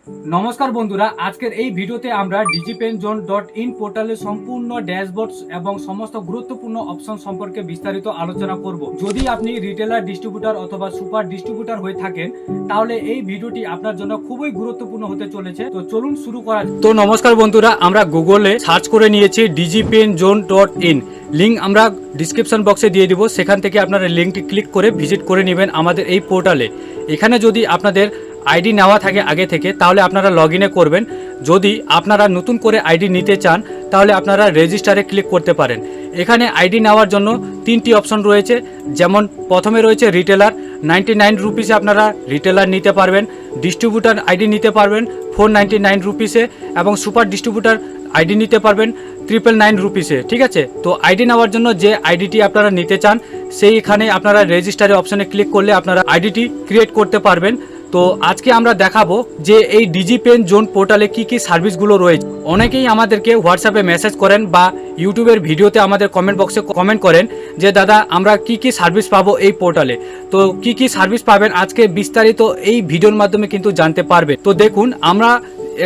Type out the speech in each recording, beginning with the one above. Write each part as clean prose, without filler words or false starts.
নমস্কার বন্ধুরা, আজকের এই ভিডিওতে আমরা digipenzone.in পোর্টালের সম্পূর্ণ ড্যাশবোর্ড এবং সমস্ত গুরুত্বপূর্ণ অপশন সম্পর্কে বিস্তারিত আলোচনা করব। যদি আপনি রিটেলার, ডিস্ট্রিবিউটর অথবা সুপার ডিস্ট্রিবিউটর হয়ে থাকেন তাহলে এই ভিডিওটি আপনার জন্য খুবই গুরুত্বপূর্ণ হতে চলেছে। তো চলুন শুরু করা যাক। তো নমস্কার বন্ধুরা, আমরা গুগলে সার্চ করে নিয়েছি digipenzone.in। লিঙ্ক আমরা ডিসক্রিপশন বক্সে দিয়ে দিব, সেখান থেকে আপনারা লিঙ্কটি ক্লিক করে ভিজিট করে নেবেন আমাদের এই পোর্টালে। এখানে যদি আপনাদের আইডি নেওয়া থাকে আগে থেকে তাহলে আপনারা লগ ইনে করবেন। যদি আপনারা নতুন করে আইডি নিতে চান তাহলে আপনারা রেজিস্টারে ক্লিক করতে পারেন। এখানে আইডি নেওয়ার জন্য তিনটি অপশন রয়েছে, যেমন প্রথমে রয়েছে রিটেলার, 99 রুপিসে আপনারা রিটেলার নিতে পারবেন। ডিস্ট্রিবিউটার আইডি নিতে পারবেন 499 রুপিসে, এবং সুপার ডিস্ট্রিবিউটার আইডি নিতে পারবেন 999 রুপিসে। ঠিক আছে, তো আইডি নেওয়ার জন্য যে আইডিটি আপনারা নিতে চান সেইখানে আপনারা রেজিস্টারে অপশনে ক্লিক করলে আপনারা আইডিটি ক্রিয়েট করতে পারবেন। তো আজকে আমরা দেখাবো যে এই ডিজিপেনজোন পোর্টালে কি কি সার্ভিসগুলো রয়েছে। অনেকেই আমাদেরকে হোয়াটসঅ্যাপে মেসেজ করেন বা ইউটিউবের ভিডিওতে আমাদের কমেন্ট বক্সে কমেন্ট করেন যে দাদা আমরা কি কি সার্ভিস পাবো এই পোর্টালে। তো কি কি সার্ভিস পাবেন আজকে বিস্তারিত এই ভিডিওর মাধ্যমে কিন্তু জানতে পারবেন। তো দেখুন, আমরা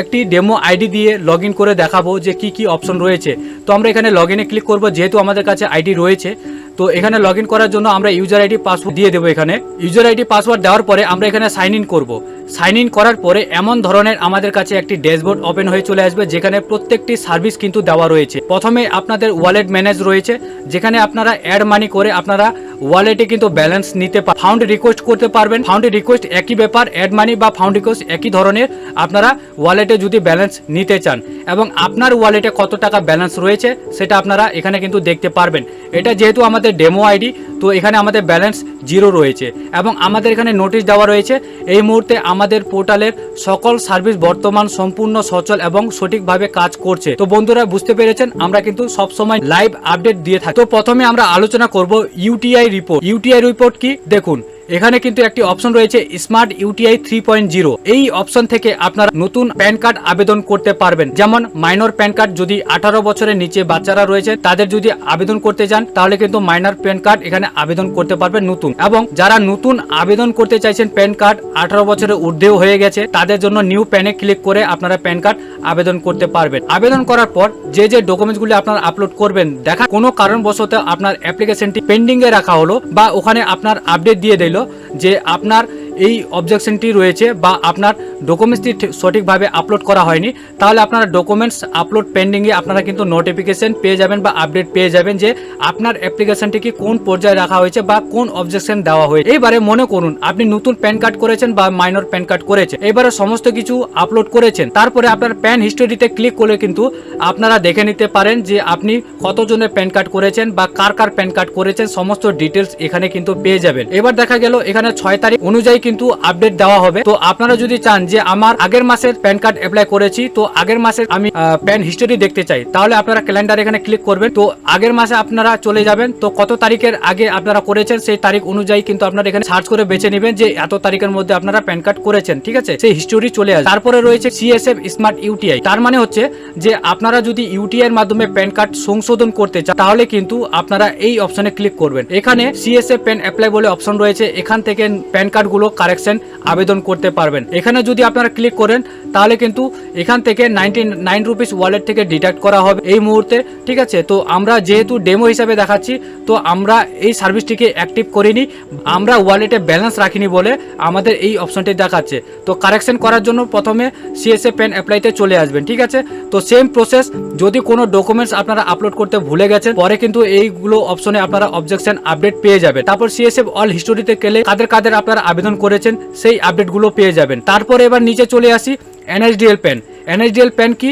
একটি ডেমো আইডি দিয়ে লগ ইন করে দেখাবো যে কি কি অপশন রয়েছে। তো আমরা এখানে লগ ইনে ক্লিক করবো, যেহেতু আমাদের কাছে আইডি রয়েছে। তো এখানে লগ ইন করার জন্য আমরা ইউজার আইডি পাসওয়ার্ড দিয়ে দেবো। এখানে ইউজার আইডি পাসওয়ার্ড দেওয়ার পরে আমরা এখানে সাইন ইন করবো। সাইন ইন করার পরে এমন ধরনের আমাদের কাছে একটি ড্যাশবোর্ড ওপেন হয়ে চলে আসবে, যেখানে প্রত্যেকটি সার্ভিস কিন্তু দেওয়া রয়েছে। প্রথমে আপনাদের ওয়ালেট ম্যানেজ রয়েছে, যেখানে আপনারা অ্যাড মানি করে আপনারা ওয়ালেটে কিন্তু ব্যালেন্স নিতে পারেন। ফাউন্ড রিকোয়েস্ট করতে পারবেন। ফাউন্ড রিকোয়েস্ট একই ব্যাপার, অ্যাড মানি বা ফাউন্ড রিকোয়েস্ট একই ধরনের। আপনারা ওয়ালেটে যদি ব্যালেন্স নিতে চান এবং আপনার ওয়ালেটে কত টাকা ব্যালেন্স রয়েছে সেটা আপনারা এখানে কিন্তু দেখতে পারবেন। এটা যেহেতু আমাদের ডেমো আইডি, তো এখানে আমাদের ব্যালেন্স 0 রয়েছে এবং আমাদের এখানে নোটিশ দেওয়া রয়েছে এই মুহূর্তে আমাদের পোর্টালের সকল সার্ভিস বর্তমান সম্পূর্ণ সচল এবং সঠিকভাবে কাজ করছে। তো বন্ধুরা বুঝতে পেরেছেন, আমরা কিন্তু সবসময় লাইভ আপডেট দিয়ে থাকি। তো প্রথমে আমরা আলোচনা করব ইউটিআই রিপোর্ট। ইউটিআই রিপোর্ট কি দেখুন, এখানে কিন্তু একটি অপশন রয়েছে স্মার্ট ইউটিআই 3.0। এই অপশন থেকে আপনারা নতুন প্যান কার্ড আবেদন করতে পারবেন। যেমন মাইনর প্যান কার্ড, যদি 18 বছরের নিচে বাচ্চারা রয়েছে তাদের যদি আবেদন করতে চান তাহলে কিন্তু মাইনর প্যান কার্ড এখানে আবেদন করতে পারবেন নতুন। এবং যারা নতুন আবেদন করতে চাইছেন প্যান কার্ড 18 বছরের ঊর্ধ্বেও হয়ে গেছে তাদের জন্য নিউ প্যানে ক্লিক করে আপনারা প্যান কার্ড আবেদন করতে পারবেন। আবেদন করার পর যে যে ডকুমেন্টসগুলি আপনারা আপলোড করবেন, দেখা কোনো কারণবশত আপনার অ্যাপ্লিকেশনটি পেন্ডিং এ রাখা হলো বা ওখানে আপনার আপডেট দিয়ে দিল যে আপনার এই অবজেকশনটি রয়েছে বা আপনার ডকুমেন্টসটি সঠিকভাবে আপলোড করা হয়নি, তাহলে আপনারা ডকুমেন্টস আপলোড পেন্ডিংয়ে আপনারা কিন্তু নোটিফিকেশন পেয়ে যাবেন বা আপডেট পেয়ে যাবেন যে আপনার অ্যাপ্লিকেশনটিকে কোন পর্যায়ে রাখা হয়েছে বা কোন অবজেকশন দেওয়া হয়েছে। এবারে মনে করুন আপনি নতুন প্যান কার্ড করেছেন বা মাইনর প্যান কার্ড করেছেন, এবারে সমস্ত কিছু আপলোড করেছেন, তারপরে আপনার প্যান হিস্টোরিতে ক্লিক করলে কিন্তু আপনারা দেখে নিতে পারেন যে আপনি কতজনের প্যান কার্ড করেছেন বা কার কার প্যান কার্ড করেছেন, সমস্ত ডিটেলস এখানে কিন্তু পেয়ে যাবেন। এবার দেখা গেল এখানে 6 তারিখ অনুযায়ী কিন্তু আপডেট দেওয়া হবে। তো আপনারা যদি চান যে আমার আগের মাসের প্যান কার্ড অ্যাপ্লাই করেছি, তো আগের মাসের আমি প্যান হিস্টোরি দেখতে চাই, তাহলে আপনারা ক্যালেন্ডার এখানে ক্লিক করবেন। তো আগের মাসে আপনারা চলে যাবেন, তো কত তারিখের আগে আপনারা করেছেন সেই তারিখ অনুযায়ী কিন্তু আপনারা এখানে সার্চ করে বেছে নেবেন যে এত তারিখের মধ্যে আপনারা প্যান কার্ড করেছেন। ঠিক আছে, সেই হিস্টোরি চলে আসে। তারপরে রয়েছে সিএসএফ স্মার্ট ইউটিআই। তার মানে হচ্ছে যে আপনারা যদি ইউটিআই এর মাধ্যমে প্যান কার্ড সংশোধন করতে চান তাহলে কিন্তু আপনারা এই অপশনে ক্লিক করবেন। এখানে সিএসএফ প্যান অ্যাপ্লাই বলে অপশন রয়েছে, এখান থেকে প্যান কার্ড গুলো কারেকশন আবেদন করতে পারবেন। এখানে যদি আপনারা ক্লিক করেন তাহলে কিন্তু এখান থেকে 99 রুপিস ওয়ালেট থেকে ডিডাক্ট করা হবে এই মুহূর্তে। ঠিক আছে, তো আমরা যেহেতু ডেমো হিসাবে দেখাচ্ছি, তো আমরা এই সার্ভিসটিকে অ্যাক্টিভ করিনি, আমরা ওয়ালেটে ব্যালেন্স রাখিনি বলে আমাদের এই অপশনটি দেখাচ্ছে। তো কারেকশন করার জন্য প্রথমে সিএসএ প্যান অ্যাপ্লাইতে চলে আসবেন। ঠিক আছে, তো সেম প্রসেস। যদি কোনো ডকুমেন্টস আপনারা আপলোড করতে ভুলে গেছেন, পরে কিন্তু এইগুলো অপশনে আপনারা অবজেকশন আপডেট পেয়ে যাবেন। তারপর সিএসএফ অল হিস্টোরিতে গেলে কাদের কাদের আপনারা আবেদন করেছেন সেই আপডেটগুলো পেয়ে যাবেন। তারপরে এবার নিচে চলে আসি এনএসডিএল প্যান। এনএসডিএল প্যান কি?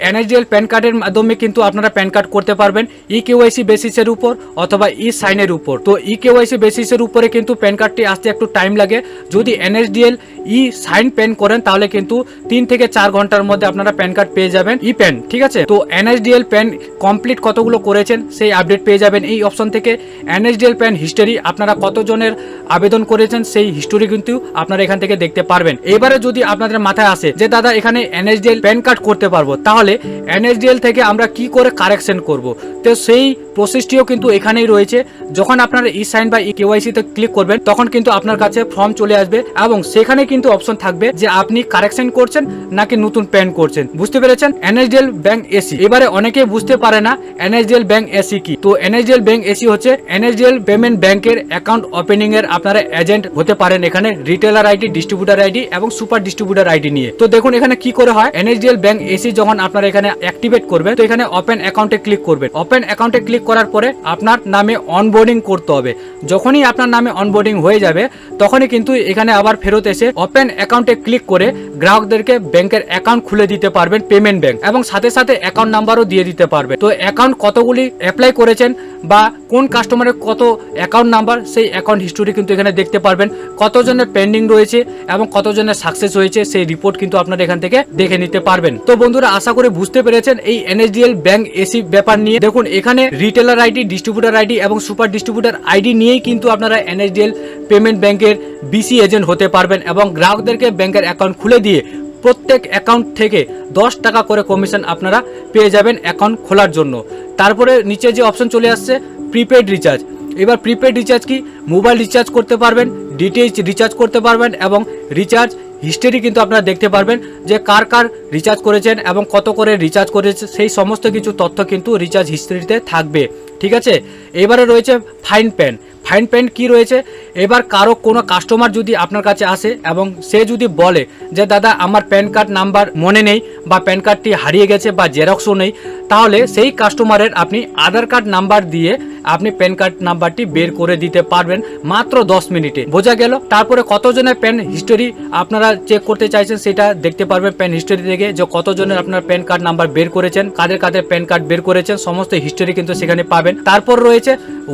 এনএসডিএল প্যান কার্ডের মাধ্যমে কিন্তু আপনারা প্যান কার্ড করতে পারবেন ই কেওয়াইসি বেসিসের উপর অথবা ই সাইনের উপর। তো ই কেওয়াইসি বেসিসের উপরে কিন্তু প্যান কার্ডটি আসতে একটু টাইম লাগে। যদি এনএসডিএল ই সাইন প্যান করেন তাহলে কিন্তু 3 থেকে 4 ঘন্টার মধ্যে আপনারা প্যান কার্ড পেয়ে যাবেন ই প্যান। ঠিক আছে, তো এনএসডিএল প্যান কমপ্লিট কতগুলো করেছেন সেই আপডেট পেয়ে যাবেন এই অপশন থেকে। এনএসডিএল প্যান হিস্টোরি, আপনারা কতজনের আবেদন করেছেন সেই হিস্টোরি কিন্তু আপনারা এখান থেকে দেখতে পারবেন। এবারে যদি আপনাদের মাথায় আসে যে দাদা এখানে এনএসডিএল প্যান কার্ড করতে পারবো, তাহলে এনএসডিএল থেকে আমরা কি করে কারেকশন করব, তো সেই প্রসেসটিও কিন্তু এখানেই রয়েছে। যখন আপনারা ই সাইন বা ই কেওয়াইসি তে ক্লিক করবেন তখন কিন্তু আপনার কাছে ফর্ম চলে আসবে এবং সেখানে কিন্তু অপশন থাকবে যে আপনি কারেকশন করছেন নাকি নতুন প্যান করছেন। বুঝতে পেরেছেন? NSDL bank AC. এবারে অনেকে বুঝতে পারে না এনএসডিএল ব্যাংক এসি কি। তো এনএসডিএল ব্যাংক এসি হচ্ছে এনএসডিএল পেমেন্ট ব্যাংকের অ্যাকাউন্ট ওপেনিং এর আপনারা এজেন্ট হতে পারেন এখানে রিটেলার আইডি, ডিস্ট্রিবিউটার আইডি এবং সুপার ডিস্ট্রিবিউটার আইডি নিয়ে। তো দেখুন এখানে কি করে হয়। এনএসডিএল ব্যাংক এসি যখন আপনারা এখানে অ্যাক্টিভেট করবেন তো এখানে ওপেন অ্যাকাউন্টে ক্লিক করবেন। ওপেন অ্যাকাউন্টে ক্লিক করার পরে আপনার নামে অনবোর্ডিং করতে হবে। যখনই আপনার নামে অনবোর্ডিং হয়ে যাবে তখনই কিন্তু এখানে আবার ফেরত এসে ওপেন অ্যাকাউন্টে ক্লিক করে গ্রাহকদেরকে ব্যাংকের অ্যাকাউন্ট খুলে দিতে পারবেন পেমেন্ট ব্যাংক, এবং সাথে সাথে অ্যাকাউন্ট নাম্বারও দিয়ে দিতে পারবে। তো অ্যাকাউন্ট কতগুলি অ্যাপ্লাই করেছেন বা কোন কাস্টমারের কত অ্যাকাউন্ট নাম্বার সেই অ্যাকাউন্ট হিস্টোরি কিন্তু এখানে দেখতে পারবেন। কতজনের পেন্ডিং রয়েছে এবং কতজনের সাকসেস হয়েছে সেই রিপোর্ট কিন্তু আপনারা এখান থেকে দেখে নিতে পারবেন। তো বন্ধুরা আশা করি বুঝতে পেরেছেন এই এনএসডিএল ব্যাংক এসি ব্যাপার নিয়ে। দেখুন এখানে রিটেলার আইডি, ডিস্ট্রিবিউটার আইডি এবং সুপার ডিস্ট্রিবিউটার আইডি নিয়েই কিন্তু আপনারা এনএসডিএল পেমেন্ট ব্যাংকের বিসি এজেন্ট হতে পারবেন এবং গ্রাহকদেরকে ব্যাংকের অ্যাকাউন্ট খুলে দিয়ে প্রত্যেক অ্যাকাউন্ট থেকে 10 টাকা করে কমিশন আপনারা পেয়ে যাবেন অ্যাকাউন্ট খোলার জন্য। তারপরে নিচে যে অপশন চলে আসছে প্রিপেড রিচার্জ। এবার প্রিপেড রিচার্জ কি? মোবাইল রিচার্জ করতে পারবেন, ডিটিএইচ রিচার্জ করতে পারবেন এবং রিচার্জ হিস্ট্রি কিন্তু আপনারা দেখতে পারবেন যে কার কার রিচার্জ করেছেন এবং কত করে রিচার্জ করেছে সেই সমস্ত কিছু তথ্য কিন্তু রিচার্জ হিস্ট্রিতে থাকবে। ঠিক আছে, এবারে রয়েছে ফাইন প্যান। ফাইন প্যান কি রয়েছে? এবার কারো কোনো কাস্টমার যদি আপনার কাছে আসে এবং সে যদি বলে যে দাদা আমার প্যান কার্ড নাম্বার মনে নেই বা প্যান কার্ডটি হারিয়ে গেছে বা জেরক্সও নেই, তাহলে সেই কাস্টমারের আপনি আধার কার্ড নাম্বার দিয়ে আপনি প্যান কার্ড নাম্বারটি বের করে দিতে পারবেন মাত্র 10 মিনিটে। বোঝা গেল? তারপরে কতজনের প্যান হিস্টোরি আপনারা চেক করতে চাইছেন সেটা দেখতে পারবেন প্যান হিস্টোরি থেকে, যে কতজনের আপনার প্যান কার্ড নাম্বার বের করেছেন, কাদের কাদের প্যান কার্ড বের করেছেন, সমস্ত হিস্টোরি কিন্তু সেখানে পাবেন। তারপর রয়েছে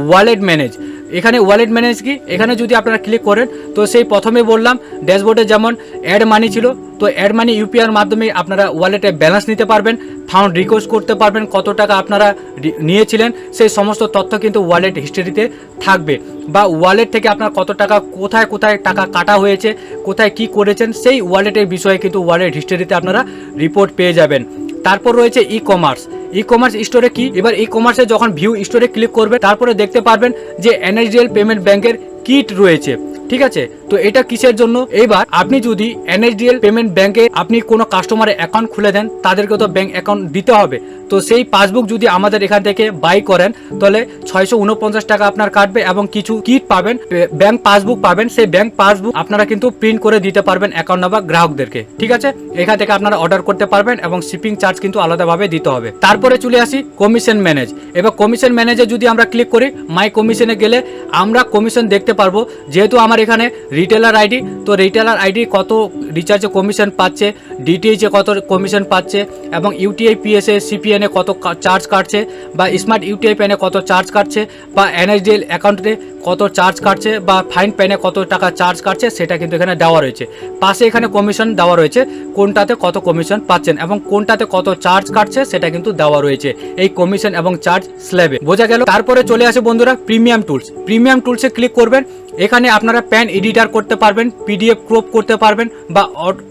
ওয়ালেট ম্যানেজ। এখানে ওয়ালেট ম্যানেজ কি? এখানে যদি আপনারা ক্লিক করেন তো সেই প্রথমে বললাম ড্যাশবোর্ডে যেমন অ্যাড মানি ছিল, তো অ্যাড মানি ইউপিআইয়ের মাধ্যমে আপনারা ওয়ালেটে ব্যালেন্স নিতে পারবেন, ফান্ড রিকোয়েস্ট করতে পারবেন, কত টাকা আপনারা নিয়েছিলেন সেই সমস্ত তথ্য কিন্তু ওয়ালেট হিস্ট্রিতে থাকবে, বা ওয়ালেট থেকে আপনার কত টাকা কোথায় কোথায় টাকা কাটা হয়েছে, কোথায় কি করেছেন সেই ওয়ালেটের বিষয়ে কিন্তু ওয়ালেট হিস্ট্রিতে আপনারা রিপোর্ট পেয়ে যাবেন। তারপর রয়েছে ই কমার্স। ই কমার্স স্টোরে কি? এবার ই কমার্সে যখন ভিউ স্টোরে ক্লিক করবে তারপরে দেখতে পারবেন যে এনএসডিএল পেমেন্ট ব্যাংকের কিট রয়েছে। ঠিক আছে, তো এটা কিসের জন্য? এবার আপনি যদি এনএসডিএল পেমেন্ট ব্যাংকে আপনি কোনো কাস্টমারের অ্যাকাউন্ট খুলে দেন, তাদেরকে তো ব্যাংক অ্যাকাউন্ট দিতে হবে। তো সেই পাসবুক যদি আমাদের এখান থেকে বাই করেন তাহলে 649 টাকা আপনার কাটবে এবং কিছু কিট পাবেন, ব্যাংক পাসবুক পাবেন। সেই ব্যাংক পাসবুক আপনারা কিন্তু প্রিন্ট করে দিতে পারবেন অ্যাকাউন্ট নাম্বার গ্রাহকদেরকে। ঠিক আছে, এখান থেকে আপনারা অর্ডার করতে পারবেন এবং শিপিং চার্জ কিন্তু আলাদাভাবে দিতে হবে। তারপরে চলে আসি কমিশন ম্যানেজ। এবার কমিশন ম্যানেজে যদি আমরা ক্লিক করি, মাই কমিশনে গেলে আমরা কমিশন দেখতে পারবো। যেহেতু আমার এখানে রিটেলার আইডি, তো রিটেলার আইডি কত রিচার্জে কমিশন পাচ্ছে, ডিটিএইচে কত কমিশন পাচ্ছে এবং ইউটিআই পিএসএ সিপিএনে কত চার্জ কাটছে, বা স্মার্ট ইউটিআই প্যানে কত চার্জ কাটছে, বা এনএসডিএল অ্যাকাউন্টে কত চার্জ কাটছে, বা ফাইন প্যানে কত টাকা চার্জ কাটছে সেটা কিন্তু এখানে দেওয়া রয়েছে। পাশে এখানে কমিশন দেওয়া রয়েছে, কোনটাতে কত কমিশন পাচ্ছেন এবং কোনটাতে কত চার্জ কাটছে সেটা কিন্তু দেওয়া রয়েছে এই কমিশন এবং চার্জ স্ল্যাবে। বোঝা গেল? তারপরে চলে আসে বন্ধুরা প্রিমিয়াম টুলস। প্রিমিয়াম টুলসে ক্লিক করবেন। এখানে আপনারা প্যান এডিটর করতে পারবেন, পিডিএফ ক্রপ করতে পারবেন বা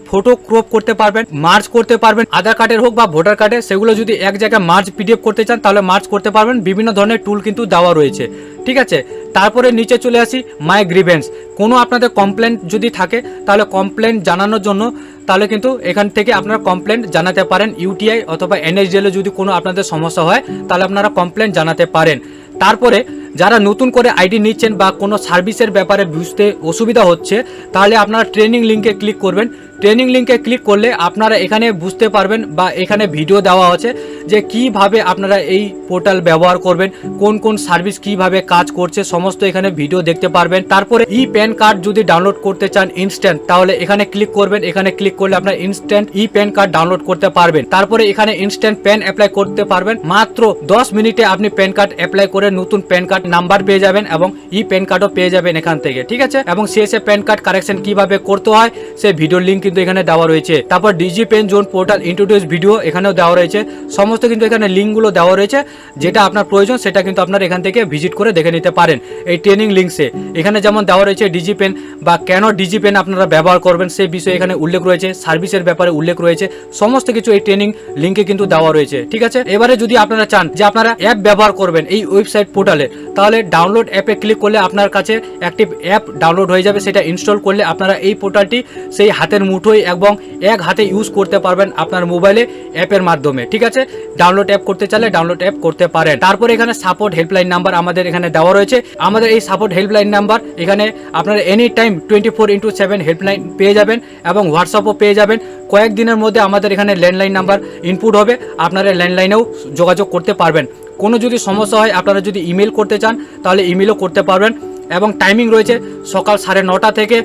ফটো ক্রপ করতে পারবেন, মার্জ করতে পারবেন, আধার কার্ডের হোক বা ভোটার কার্ডে, সেগুলো যদি এক জায়গায় মার্জ পিডিএফ করতে চান তাহলে মার্জ করতে পারবেন। বিভিন্ন ধরনের টুল কিন্তু দেওয়া রয়েছে। ঠিক আছে, তারপরে নিচে চলে আসি মাই গ্রিভেন্স। কোনো আপনাদের কমপ্লেন যদি থাকে তাহলে কমপ্লেন জানানোর জন্য তাহলে কিন্তু এখান থেকে আপনারা কমপ্লেন জানাতে পারেন। ইউটিআই অথবা এনএসডিএল যদি কোনো আপনাদের সমস্যা হয় তাহলে আপনারা কমপ্লেন জানাতে পারেন। তারপরে যারা নতুন করে আইডি নিচ্ছেন বা কোনো সার্ভিসের ব্যাপারে বুঝতে অসুবিধা হচ্ছে তাহলে আপনারা ট্রেনিং লিঙ্কে ক্লিক করবেন। ট্রেনিং লিঙ্কে ক্লিক করলে আপনারা এখানে বুঝতে পারবেন বা এখানে ভিডিও দেওয়া আছে যে কিভাবে আপনারা এই পোর্টাল ব্যবহার করবেন, কোন কোন সার্ভিস কিভাবে কাজ করছে সমস্ত এখানে ভিডিও দেখতে পারবেন। তারপরে ই প্যান কার্ড যদি ডাউনলোড করতে চান ইনস্ট্যান্ট তাহলে এখানে ক্লিক করবেন। এখানে ক্লিক করলে আপনার ইনস্ট্যান্ট ই প্যান কার্ড ডাউনলোড করতে পারবেন। তারপরে এখানে ইনস্ট্যান্ট প্যান অ্যাপ্লাই করতে পারবেন। মাত্র 10 মিনিটে আপনি প্যান কার্ড অ্যাপ্লাই করে নতুন প্যান কার্ড নাম্বার পেয়ে যাবেন এবং ই প্যান কার্ডও পেয়ে যাবেন এখান থেকে। ঠিক আছে, এবং শেষে প্যান কার্ড কারেকশন কিভাবে করতে হয় সেই ভিডিওর লিঙ্ক কিন্তু এখানে দেওয়া রয়েছে। তারপর digi pen zone portal introduce video এখানেও দেওয়া রয়েছে। সমস্ত কিন্তু এখানে লিঙ্কগুলো দেওয়া রয়েছে, যেটা আপনার প্রয়োজন সেটা কিন্তু আপনারা এখান থেকে ভিজিট করে দেখে নিতে পারেন এই ট্রেনিং লিঙ্কসে। এখানে যেমন দেওয়া রয়েছে ডিজি পেন বা কেন ডিজি পেন আপনারা ব্যবহার করবেন সেই বিষয়ে এখানে উল্লেখ রয়েছে, সার্ভিসের ব্যাপারে উল্লেখ রয়েছে, সমস্ত কিছু এই ট্রেনিং লিঙ্কে কিন্তু দেওয়া রয়েছে। ঠিক আছে, এবারে যদি আপনারা চান যে আপনারা অ্যাপ ব্যবহার করবেন এই ওয়েবসাইট পোর্টালে, তাহলে ডাউনলোড অ্যাপে ক্লিক করলে আপনার কাছে একটি অ্যাপ ডাউনলোড হয়ে যাবে। সেটা ইনস্টল করলে আপনারা এই পোর্টালটি সেই হাতের মুঠোয় এবং এক হাতে ইউজ করতে পারবেন আপনার মোবাইলে অ্যাপের মাধ্যমে। ঠিক আছে, ডাউনলোড অ্যাপ করতে চাইলে ডাউনলোড অ্যাপ করতে পারেন। তারপরে এখানে সাপোর্ট হেল্পলাইন নাম্বার আমাদের এখানে দেওয়া রয়েছে। আমাদের এই সাপোর্ট হেল্পলাইন নাম্বার এখানে আপনারা এনি টাইম 24/7 হেল্পলাইন পেয়ে যাবেন এবং হোয়াটসঅ্যাপও পেয়ে যাবেন। কয়েকদিনের মধ্যে আমাদের এখানে ল্যান্ডলাইন নাম্বার ইনপুট হবে, আপনারা ল্যান্ডলাইনেও যোগাযোগ করতে পারবেন। কোনো যদি সমস্যা হয়, আপনারা যদি ইমেল করতে চান তাহলে ইমেলও করতে পারবেন। এবং টাইমিং রয়েছে সকাল 9:30 থেকে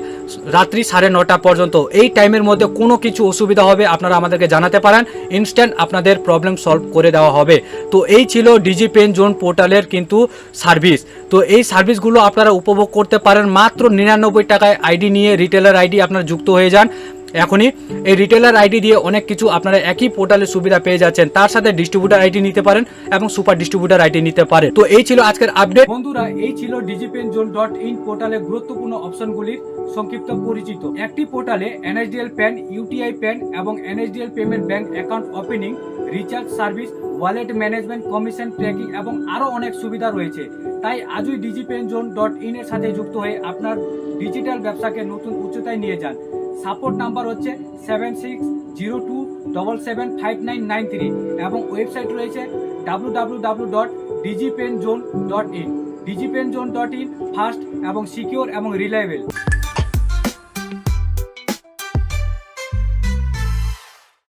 রাত্রি 9:30 পর্যন্ত। এই টাইমের মধ্যে কোনো কিছু অসুবিধা হবে আপনারা আমাদেরকে জানাতে পারেন, ইনস্ট্যান্ট আপনাদের প্রবলেম সলভ করে দেওয়া হবে। তো এই ছিল ডিজি পেন জোন পোর্টালের কিন্তু সার্ভিস। তো এই সার্ভিসগুলো আপনারা উপভোগ করতে পারেন মাত্র 99 টাকায়। আইডি নিয়ে রিটেলার আইডি আপনারা যুক্ত হয়ে যান এখনই। এই রিটেলার আইডি দিয়ে অনেক কিছু আপনারা একই পোর্টালের সুবিধা পেয়ে যাচ্ছেন, তার সাথে ডিস্ট্রিবিউটার আইডি নিতে পারেন এবং সুপার ডিস্ট্রিবিউটার আইডি নিতে পারেন। তো এই ছিল আজকের আপডেট বন্ধুরা, এই ছিল digipenzone.in পোর্টালের গুরুত্বপূর্ণ অপশনগুলির সংক্ষিপ্ত পরিচিত। একটি পোর্টালে এনএসডিএল প্যান, ইউটিআই প্যান এবং NSDL payment bank account opening, recharge service, wallet management, commission tracking এবং আরও অনেক সুবিধা রয়েছে। তাই আজই digipenzone.in এর সাথে যুক্ত হয়ে আপনার ডিজিটাল ব্যবসাকে নতুন উচ্চতায় নিয়ে যান। সাপোর্ট নাম্বার হচ্ছে 7602775993 এবং ওয়েবসাইট রয়েছে www.digipenzone.in। digipenzone.in ফাস্ট এবং সিকিউর এবং রিলায়েবল।